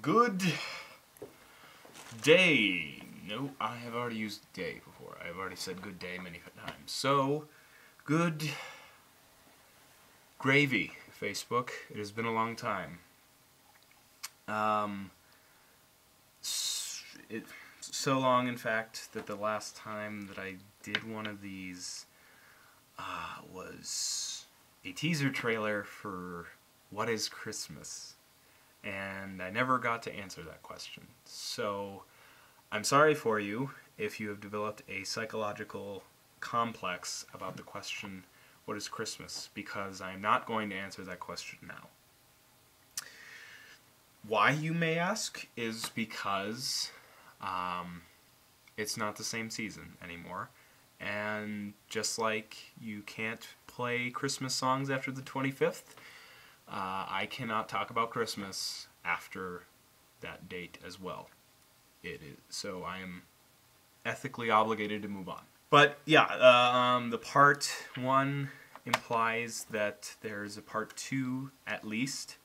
Good day. No, I have already used day before. I have already said good day many times. So, good gravy, Facebook. It has been a long time. It's so long, in fact, that the last time that I did one of these was a teaser trailer for What is Christmas? And I never got to answer that question. So I'm sorry for you if you have developed a psychological complex about the question, what is Christmas? Because I'm not going to answer that question now. Why, you may ask, is because it's not the same season anymore. And just like you can't play Christmas songs after the 25th, I cannot talk about Christmas after that date as well. So I am ethically obligated to move on. But yeah, the part 1 implies that there's a part 2 at least.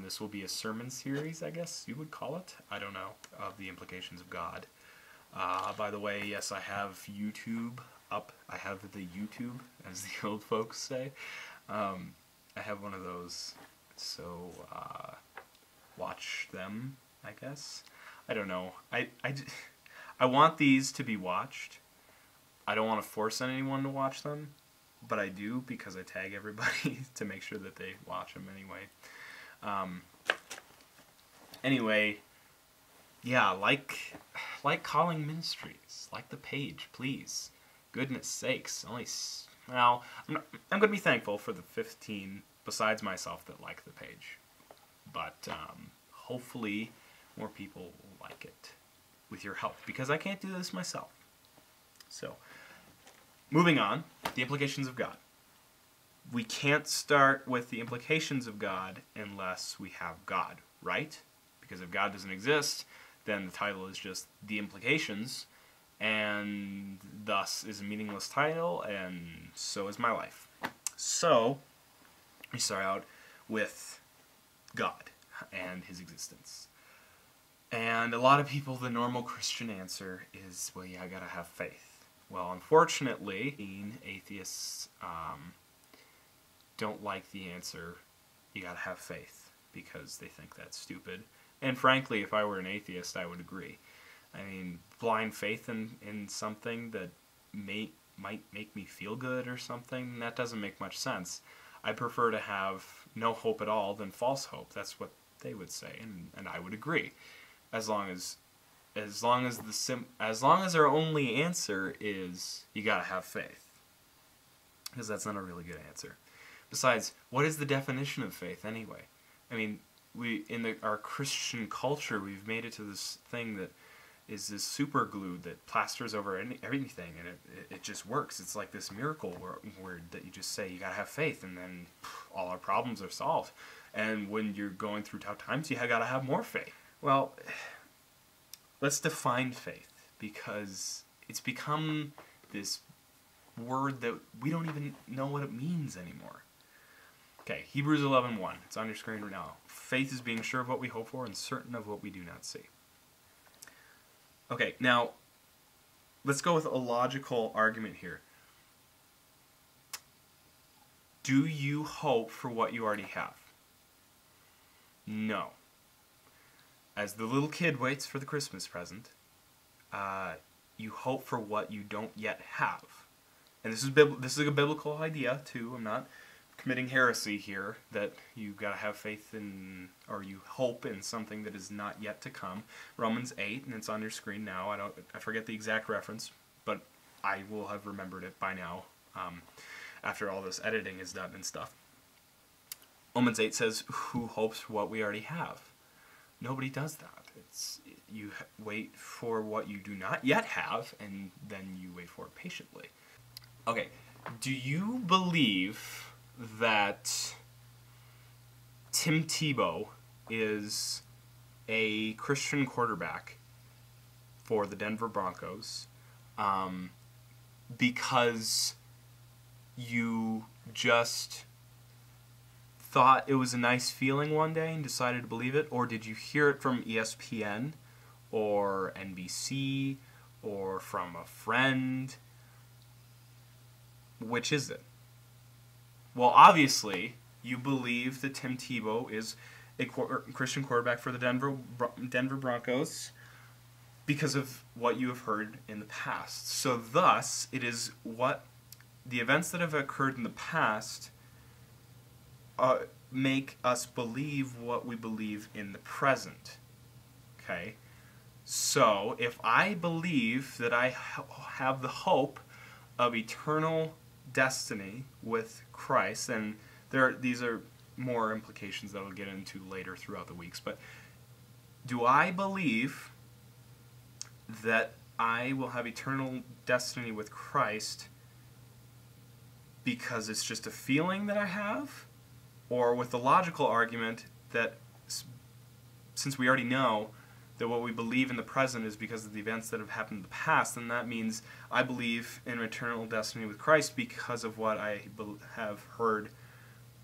This will be a sermon series, I guess you would call it. I don't know, of the implications of God. By the way, yes, I have YouTube up. I have the YouTube, as the old folks say. I have one of those, so watch them, I guess. I don't know. I want these to be watched. I don't want to force anyone to watch them, but I do because I tag everybody to make sure that they watch them anyway. Anyway, yeah, like Calling Ministries, like the page, please. Goodness sakes, well, I'm going to be thankful for the 15 besides myself that like the page. But hopefully more people will like it with your help, because I can't do this myself. So, moving on, the implications of God. We can't start with the implications of God unless we have God, right? Because if God doesn't exist, then the title is just The Implications, and thus is a meaningless title, and so is my life. So, we start out with God and His existence. And a lot of people, the normal Christian answer is, well, yeah, I gotta have faith. Well, unfortunately, atheists don't like the answer, you gotta have faith, because they think that's stupid. And frankly, if I were an atheist, I would agree. I mean, blind faith in something that might make me feel good or something, that doesn't make much sense. I prefer to have no hope at all than false hope. That's what they would say, and I would agree. As long as our only answer is you gotta have faith, because that's not a really good answer. Besides, what is the definition of faith anyway? I mean, our Christian culture, we've made it to this thing that is this super glue that plasters over everything, and it just works. It's like this miracle word that you just say, you gotta have faith, and then all our problems are solved. And when you're going through tough times, you gotta have more faith. Well, let's define faith, because it's become this word that we don't even know what it means anymore. Okay, Hebrews 11:1. It's on your screen right now. Faith is being sure of what we hope for and certain of what we do not see. Okay, now, let's go with a logical argument here. Do you hope for what you already have? No. As the little kid waits for the Christmas present, you hope for what you don't yet have. And this is a biblical idea, too. I'm not committing heresy here, that you gotta have faith in, or you hope in something that is not yet to come. Romans 8, and it's on your screen now. I forget the exact reference, but I will have remembered it by now, after all this editing is done and stuff. Romans 8 says, who hopes for what we already have? Nobody does that. You wait for what you do not yet have, and then you wait for it patiently. Okay, do you believe that Tim Tebow is a Christian quarterback for the Denver Broncos because you just thought it was a nice feeling one day and decided to believe it? Or did you hear it from ESPN or NBC or from a friend? Which is it? Well, obviously, you believe that Tim Tebow is a Christian quarterback for the Denver Broncos because of what you have heard in the past. So thus, it is what the events that have occurred in the past make us believe what we believe in the present. Okay? So, if I believe that I have the hope of eternal destiny with Christ, and these are more implications that I'll get into later throughout the weeks, but do I believe that I will have eternal destiny with Christ because it's just a feeling that I have? Or with the logical argument that since we already know that what we believe in the present is because of the events that have happened in the past, then that means I believe in eternal destiny with Christ because of what I have heard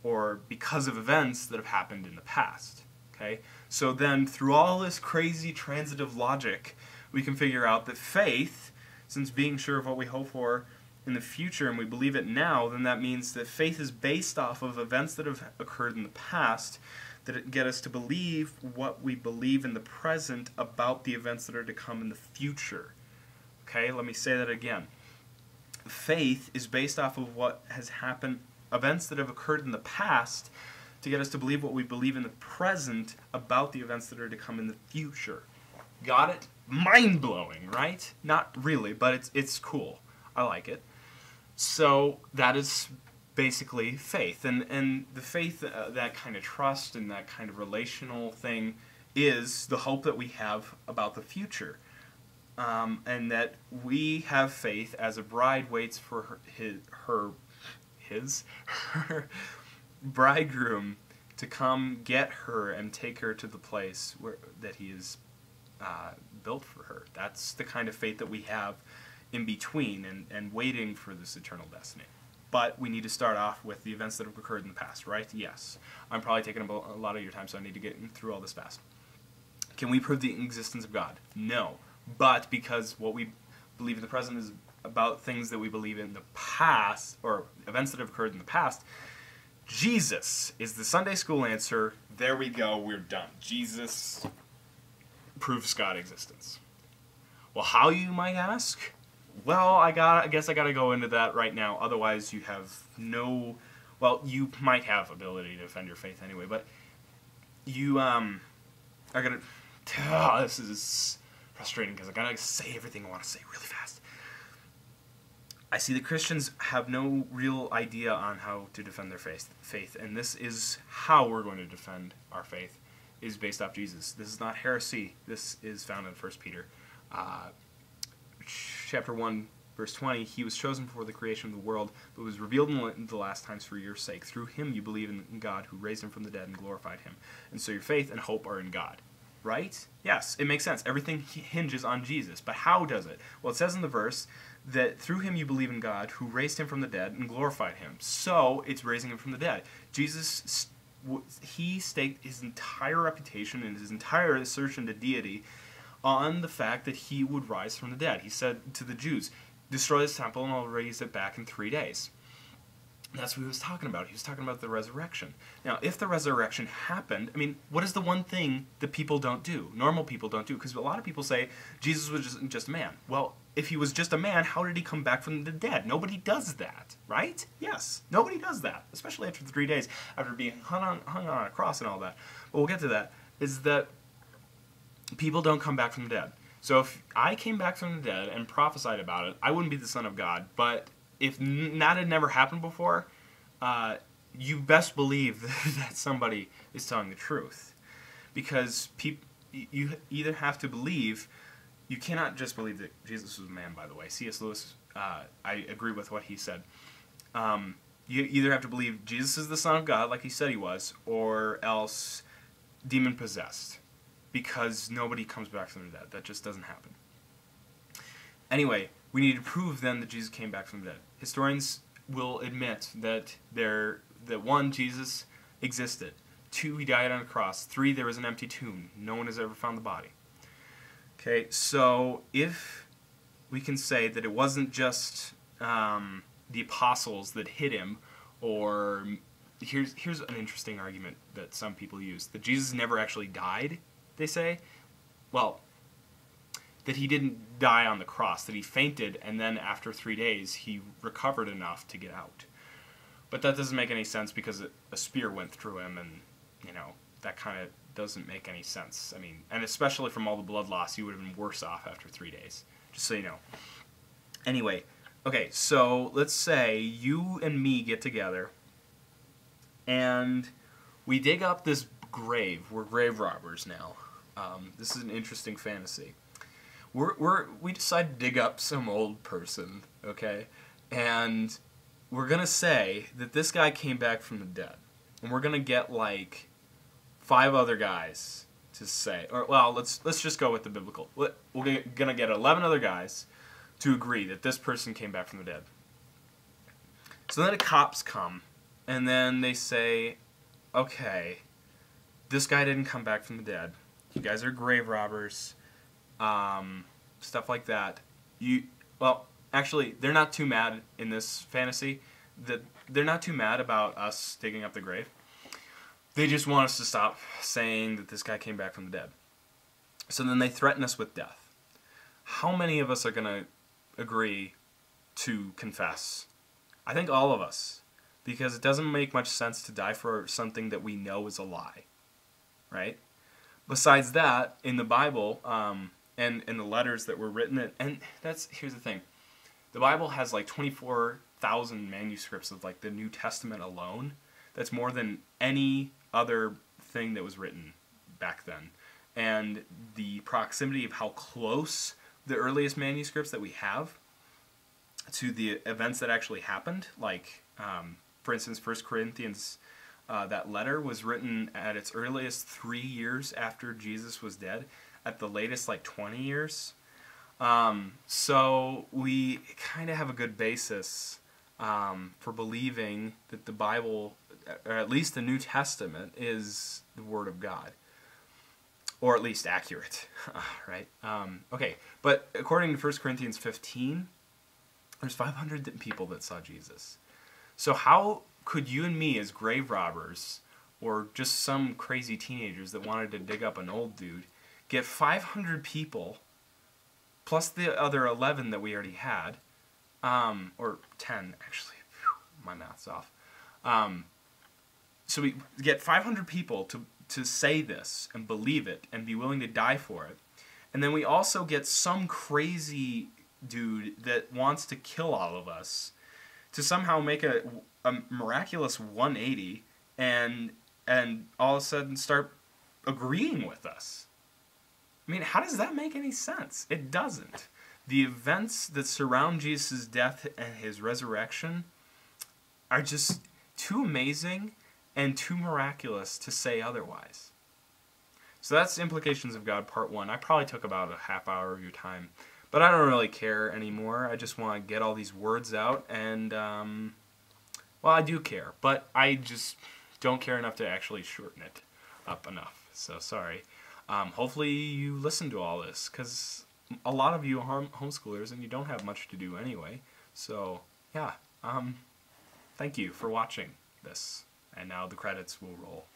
or because of events that have happened in the past. Okay? So then, through all this crazy transitive logic, we can figure out that faith, since being sure of what we hope for in the future and we believe it now, then that means that faith is based off of events that have occurred in the past that get us to believe what we believe in the present about the events that are to come in the future. Okay, let me say that again. Faith is based off of what has happened, events that have occurred in the past, to get us to believe what we believe in the present about the events that are to come in the future. Got it? Mind-blowing, right? Not really, but it's cool. I like it. So that is basically faith, and the faith, that kind of trust and that kind of relational thing, is the hope that we have about the future, and that we have faith as a bride waits for her bridegroom to come get her and take her to the place that he is built for her. That's the kind of faith that we have in between and waiting for this eternal destiny. But we need to start off with the events that have occurred in the past, right? Yes. I'm probably taking a lot of your time, so I need to get through all this fast. Can we prove the existence of God? No. But because what we believe in the present is about things that we believe in the past, or events that have occurred in the past, Jesus is the Sunday school answer. There we go, we're done. Jesus proves God's existence. Well, how, you might ask? Well, I guess I gotta go into that right now. Otherwise, you have no. Well, you might have ability to defend your faith anyway, but you are gonna. Oh, this is frustrating because I gotta say everything I want to say really fast. I see that Christians have no real idea on how to defend their faith, and this is how we're going to defend our faith, is based off Jesus. This is not heresy. This is found in 1 Peter. Chapter 1, verse 20, he was chosen before the creation of the world, but was revealed in the last times for your sake. Through him you believe in God, who raised him from the dead and glorified him. And so your faith and hope are in God. Right? Yes, it makes sense. Everything hinges on Jesus. But how does it? Well, it says in the verse that through him you believe in God, who raised him from the dead and glorified him. So it's raising him from the dead. Jesus, he staked his entire reputation and his entire assertion to deity on the fact that he would rise from the dead. He said to the Jews, destroy this temple and I'll raise it back in 3 days. That's what he was talking about. He was talking about the resurrection. Now, if the resurrection happened, I mean, what is the one thing that people don't do? Normal people don't do. Because a lot of people say Jesus was just a man. Well, if he was just a man, how did he come back from the dead? Nobody does that, right? Yes, nobody does that, especially after 3 days, after being hung on a cross and all that. But we'll get to that, is that people don't come back from the dead. So if I came back from the dead and prophesied about it, I wouldn't be the Son of God. But if that had never happened before, you best believe that somebody is telling the truth. Because you either have to believe, you cannot just believe that Jesus was a man, by the way. C.S. Lewis, I agree with what he said. You either have to believe Jesus is the Son of God, like he said he was, or else demon-possessed. Because nobody comes back from the dead. That just doesn't happen. Anyway, we need to prove then that Jesus came back from the dead. Historians will admit that one, Jesus existed. 2, he died on a cross. 3, there was an empty tomb. No one has ever found the body. Okay, so if we can say that it wasn't just the apostles that hit him, or here's an interesting argument that some people use, that Jesus never actually died, they say. Well, that he didn't die on the cross, that he fainted, and then after 3 days he recovered enough to get out. But that doesn't make any sense because a spear went through him, and, you know, that kind of doesn't make any sense. I mean, and especially from all the blood loss, you would have been worse off after 3 days, just so you know. Anyway, okay, so let's say you and me get together, and we dig up this grave. We're grave robbers now. This is an interesting fantasy. We decide to dig up some old person, okay? And we're going to say that this guy came back from the dead. And we're going to get like 5 other guys to say, or well, let's just go with the biblical. We're going to get 11 other guys to agree that this person came back from the dead. So then the cops come, and then they say, okay, this guy didn't come back from the dead. You guys are grave robbers. Stuff like that. Well, actually, they're not too mad in this fantasy. They're not too mad about us digging up the grave. They just want us to stop saying that this guy came back from the dead. So then they threaten us with death. How many of us are going to agree to confess? I think all of us. Because it doesn't make much sense to die for something that we know is a lie. Right? Besides that, in the Bible, and in the letters that were written, and here's the thing. The Bible has like 24,000 manuscripts of like the New Testament alone. That's more than any other thing that was written back then. And the proximity of how close the earliest manuscripts that we have to the events that actually happened, like, for instance, 1 Corinthians, that letter was written at its earliest 3 years after Jesus was dead, at the latest like 20 years. So we kind of have a good basis for believing that the Bible, or at least the New Testament, is the Word of God. Or at least accurate, right? Okay, but according to 1 Corinthians 15, there's 500 people that saw Jesus. So how could you and me as grave robbers, or just some crazy teenagers that wanted to dig up an old dude, get 500 people, plus the other 11 that we already had, or 10 actually, whew, my math's off. So we get 500 people to say this and believe it and be willing to die for it. And then we also get some crazy dude that wants to kill all of us to somehow make a miraculous 180 and all of a sudden start agreeing with us. I mean, how does that make any sense? It doesn't. The events that surround Jesus' death and his resurrection are just too amazing and too miraculous to say otherwise. So that's Implications of God Part 1. I probably took about a half hour of your time, but I don't really care anymore. I just want to get all these words out, and, well, I do care, but I just don't care enough to actually shorten it up enough. So, sorry. Hopefully you listen to all this, because a lot of you are homeschoolers, and you don't have much to do anyway. So, yeah. Thank you for watching this. And now the credits will roll.